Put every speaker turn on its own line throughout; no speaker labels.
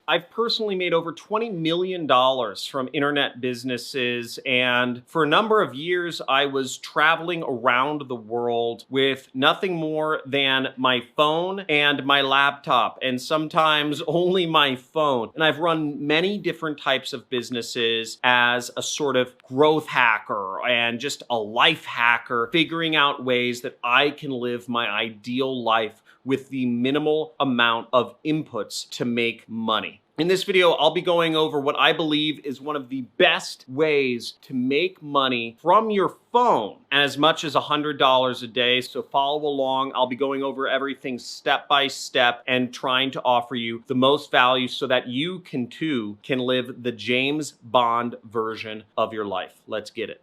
I've personally made over $20 million from internet businesses, and for a number of years, I was traveling around the world with nothing more than my phone and my laptop, and sometimes only my phone. And I've run many different types of businesses as a sort of growth hacker and just a life hacker, figuring out ways that I can live my ideal life with the minimal amount of inputs to make money. In this video, I'll be going over what I believe is one of the best ways to make money from your phone, as much as $100 a day. So follow along. I'll be going over everything step by step and trying to offer you the most value so that you too can live the James Bond version of your life. Let's get it.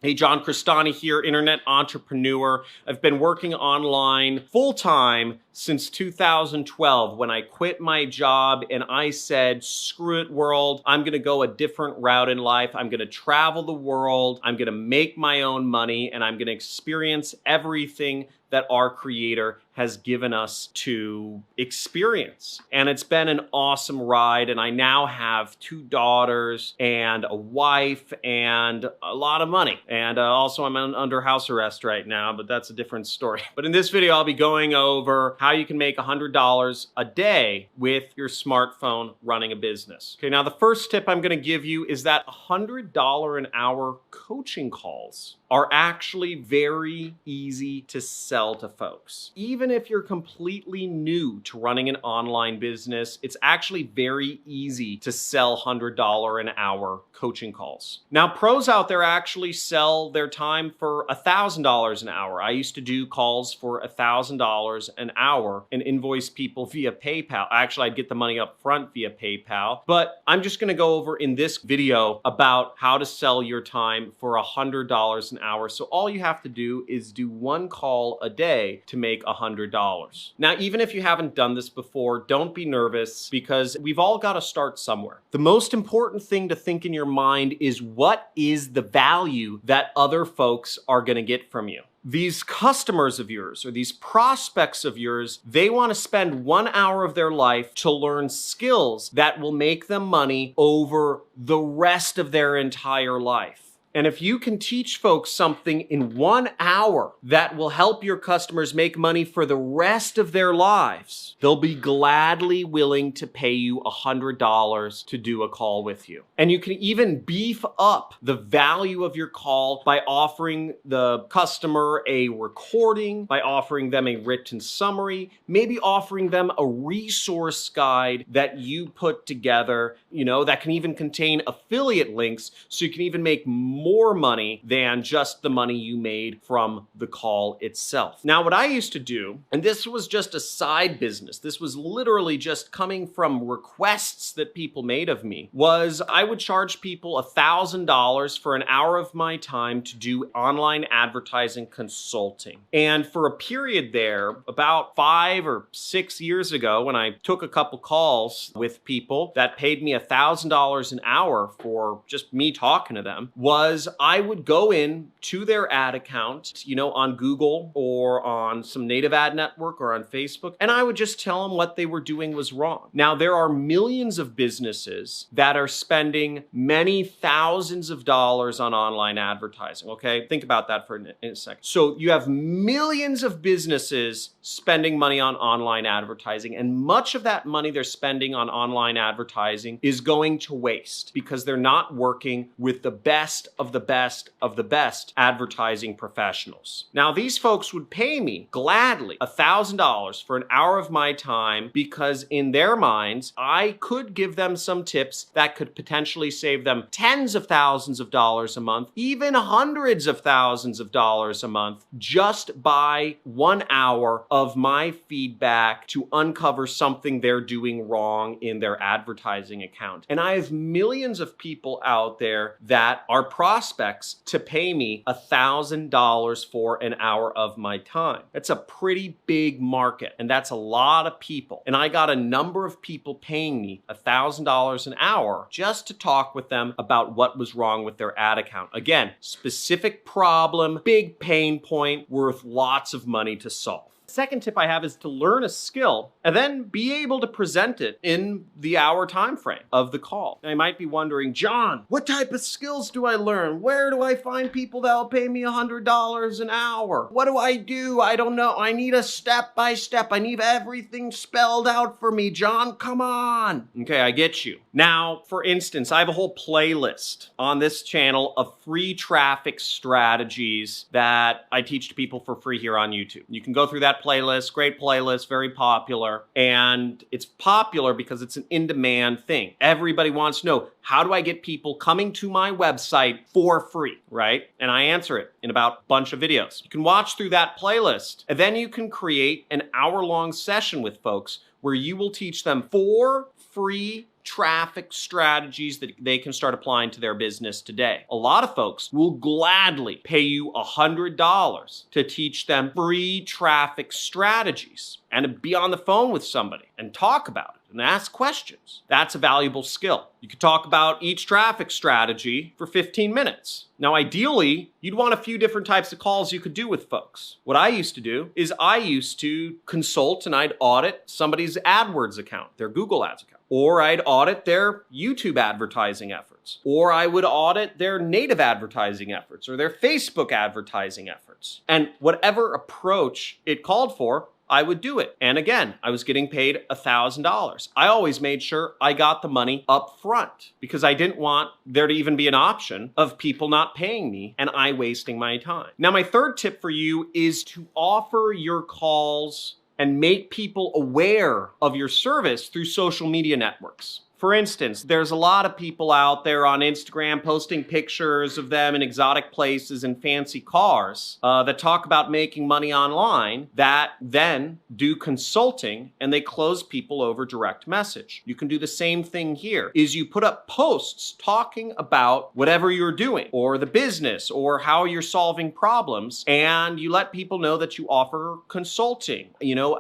Hey, John Crestani here, internet entrepreneur. I've been working online full-time since 2012 when I quit my job and I said, screw it world, I'm gonna go a different route in life. I'm gonna travel the world, I'm gonna make my own money, and I'm gonna experience everything that our Creator has given us to experience. And it's been an awesome ride, and I now have 2 daughters and a wife and a lot of money. And also I'm under house arrest right now, but that's a different story. But in this video, I'll be going over how you can make $100 a day with your smartphone running a business. Okay, now the first tip I'm gonna give you is that $100 an hour coaching calls are actually very easy to sell to folks. Even if you're completely new to running an online business, it's actually very easy to sell $100 an hour coaching calls. Now, pros out there actually sell their time for $1,000 an hour. I used to do calls for $1,000 an hour and invoice people via PayPal. Actually, I'd get the money up front via PayPal, but I'm just gonna go over in this video about how to sell your time for $100 an hour. So all you have to do is do 1 call a day to make $100. Now, even if you haven't done this before, don't be nervous because we've all got to start somewhere. The most important thing to think in your mind is, what is the value that other folks are going to get from you? These customers of yours or these prospects of yours, they want to spend 1 hour of their life to learn skills that will make them money over the rest of their entire life. And if you can teach folks something in 1 hour that will help your customers make money for the rest of their lives, they'll be gladly willing to pay you $100 to do a call with you. And you can even beef up the value of your call by offering the customer a recording, by offering them a written summary, maybe offering them a resource guide that you put together, that can even contain affiliate links so you can even make more money than just the money you made from the call itself. Now, what I used to do, and this was just a side business, this was literally just coming from requests that people made of me, was I would charge people $1,000 for an hour of my time to do online advertising consulting. And for a period there, about 5 or 6 years ago, when I took a couple calls with people that paid me $1,000 an hour for just me talking to them, was I would go in to their ad account, on Google or on some native ad network or on Facebook, and I would just tell them what they were doing was wrong. Now, there are millions of businesses that are spending many thousands of dollars on online advertising, okay? Think about that for a second. So you have millions of businesses spending money on online advertising, and much of that money they're spending on online advertising is going to waste because they're not working with the best of the best of the best advertising professionals. Now, these folks would pay me gladly $1,000 for an hour of my time because in their minds, I could give them some tips that could potentially save them tens of thousands of dollars a month, even hundreds of thousands of dollars a month, just by 1 hour of my feedback to uncover something they're doing wrong in their advertising account. And I have millions of people out there that are prospects to pay me $1,000 for an hour of my time. That's a pretty big market, and that's a lot of people. And I got a number of people paying me $1,000 an hour just to talk with them about what was wrong with their ad account. Again, specific problem, big pain point, worth lots of money to solve. Second tip I have is to learn a skill and then be able to present it in the hour time frame of the call. Now, you might be wondering, John, what type of skills do I learn? Where do I find people that'll pay me $100 an hour? What do? I don't know. I need a step-by-step. I need everything spelled out for me, John. Come on. Okay, I get you. Now, for instance, I have a whole playlist on this channel of free traffic strategies that I teach to people for free here on YouTube. You can go through that playlist, great playlist, very popular. And it's popular because it's an in-demand thing. Everybody wants to know, how do I get people coming to my website for free, right? And I answer it in about a bunch of videos. You can watch through that playlist, and then you can create an hour-long session with folks where you will teach them 4 free traffic strategies that they can start applying to their business today. A lot of folks will gladly pay you $100 to teach them free traffic strategies and to be on the phone with somebody and talk about it and ask questions. That's a valuable skill. You could talk about each traffic strategy for 15 minutes. Now, ideally, you'd want a few different types of calls you could do with folks. What I used to do is I used to consult and I'd audit somebody's AdWords account, their Google Ads account. Or I'd audit their YouTube advertising efforts. Or I would audit their native advertising efforts or their Facebook advertising efforts. And whatever approach it called for, I would do it. And again, I was getting paid $1,000. I always made sure I got the money up front because I didn't want there to even be an option of people not paying me and I wasting my time. Now, my third tip for you is to offer your calls and make people aware of your service through social media networks. For instance, there's a lot of people out there on Instagram posting pictures of them in exotic places and fancy cars that talk about making money online that then do consulting and they close people over direct message. You can do the same thing here, is you put up posts talking about whatever you're doing or the business or how you're solving problems, and you let people know that you offer consulting,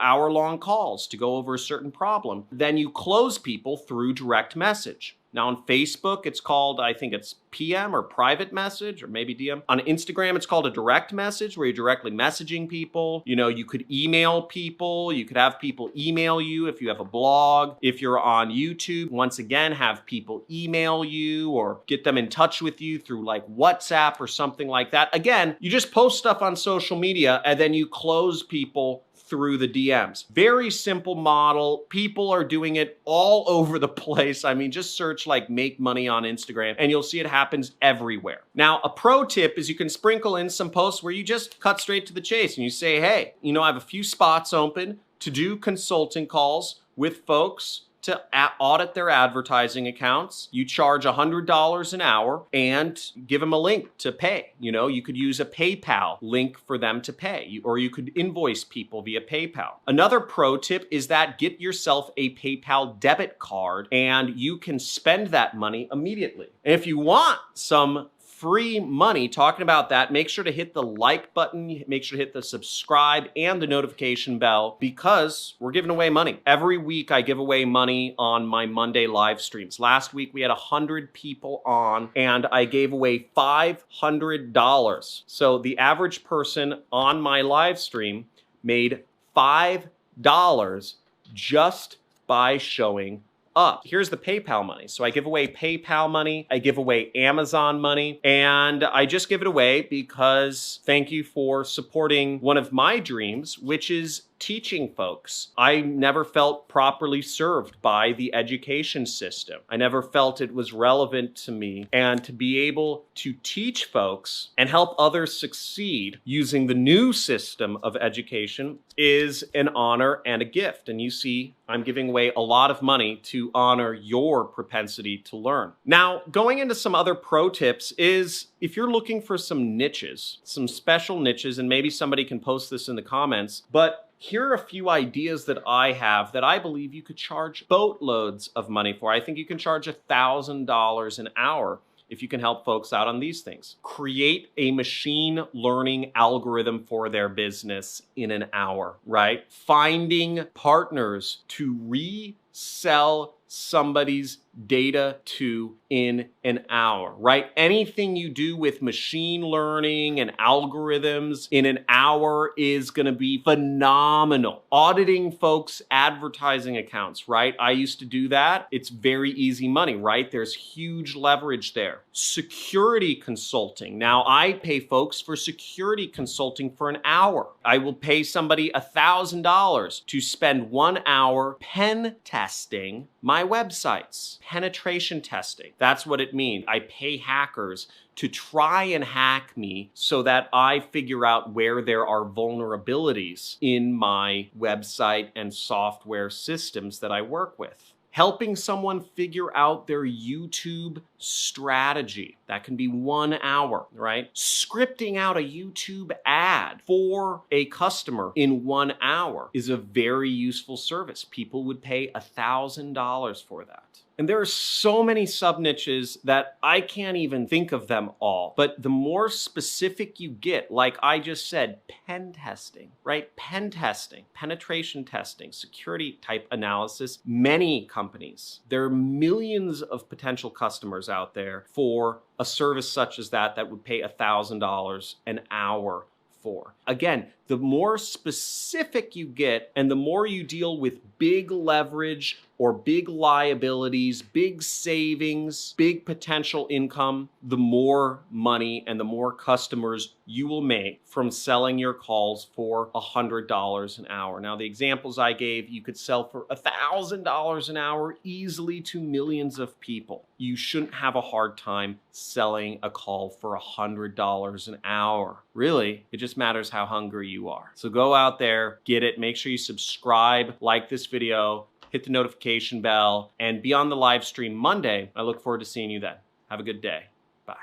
hour-long calls to go over a certain problem. Then you close people through direct message. Now on Facebook, it's called, I think it's PM or private message or maybe DM. On Instagram, it's called a direct message where you're directly messaging people. You could email people. You could have people email you if you have a blog. If you're on YouTube, once again, have people email you or get them in touch with you through like WhatsApp or something like that. Again, you just post stuff on social media and then you close people through the DMs. Very simple model. People are doing it all over the place. I mean, just search like make money on Instagram and you'll see it happens everywhere. Now, a pro tip is you can sprinkle in some posts where you just cut straight to the chase and you say, hey, I have a few spots open to do consulting calls with folks to audit their advertising accounts. You charge $100 an hour and give them a link to pay. You could use a PayPal link for them to pay, or you could invoice people via PayPal. Another pro tip is that get yourself a PayPal debit card and you can spend that money immediately. And if you want some free money talking about that, make sure to hit the like button, make sure to hit the subscribe and the notification bell because we're giving away money. Every week I give away money on my Monday live streams. Last week we had 100 people on and I gave away $500. So the average person on my live stream made $5 just by showing up. Here's the PayPal money. So I give away PayPal money, I give away Amazon money, and I just give it away because thank you for supporting one of my dreams, which is teaching folks. I never felt properly served by the education system. I never felt it was relevant to me. And to be able to teach folks and help others succeed using the new system of education is an honor and a gift. And you see, I'm giving away a lot of money to honor your propensity to learn. Now, going into some other pro tips is if you're looking for some niches, some special niches, and maybe somebody can post this in the comments, but here are a few ideas that I have that I believe you could charge boatloads of money for. I think you can charge $1,000 an hour if you can help folks out on these things. Create a machine learning algorithm for their business in an hour, right? Finding partners to resell somebody's data to in an hour, right? Anything you do with machine learning and algorithms in an hour is going to be phenomenal. Auditing folks' advertising accounts, right? I used to do that. It's very easy money, right? There's huge leverage there. Security consulting. Now, I pay folks for security consulting for an hour. I will pay somebody $1,000 to spend 1 hour pen testing my websites. Penetration testing. That's what it means. I pay hackers to try and hack me so that I figure out where there are vulnerabilities in my website and software systems that I work with. Helping someone figure out their YouTube strategy. That can be 1 hour, right? Scripting out a YouTube ad for a customer in 1 hour is a very useful service. People would pay $1,000 for that. And there are so many sub-niches that I can't even think of them all. But the more specific you get, like I just said, pen testing, right? Pen testing, penetration testing, security type analysis, many companies, there are millions of potential customers out there for a service such as that would pay $1,000 an hour for. Again, the more specific you get and the more you deal with big leverage or big liabilities, big savings, big potential income, the more money and the more customers you will make from selling your calls for $100 an hour. Now, the examples I gave, you could sell for $1,000 an hour easily to millions of people. You shouldn't have a hard time selling a call for $100 an hour. Really, it just matters how hungry you are. So go out there, get it, make sure you subscribe, like this video, hit the notification bell, and be on the live stream Monday. I look forward to seeing you then. Have a good day. Bye.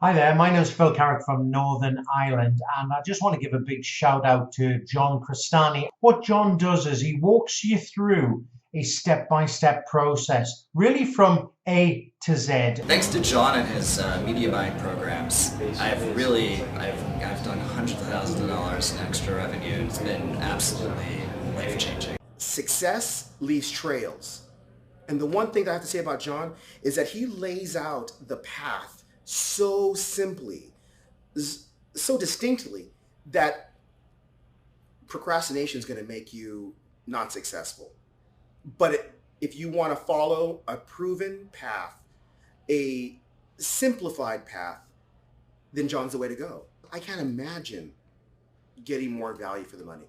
Hi there, my name's Phil Carrick from Northern Ireland, and I just want to give a big shout out to John Crestani. What John does is he walks you through a step-by-step process, really from A to Z.
Thanks to John and his media buying programs, I've done hundreds of thousands of dollars in extra revenue. It's been absolutely life-changing.
Success leaves trails. And the one thing that I have to say about John is that he lays out the path so simply, so distinctly, that procrastination is going to make you not successful. But if you want to follow a proven path, a simplified path, then John's the way to go. I can't imagine getting more value for the money.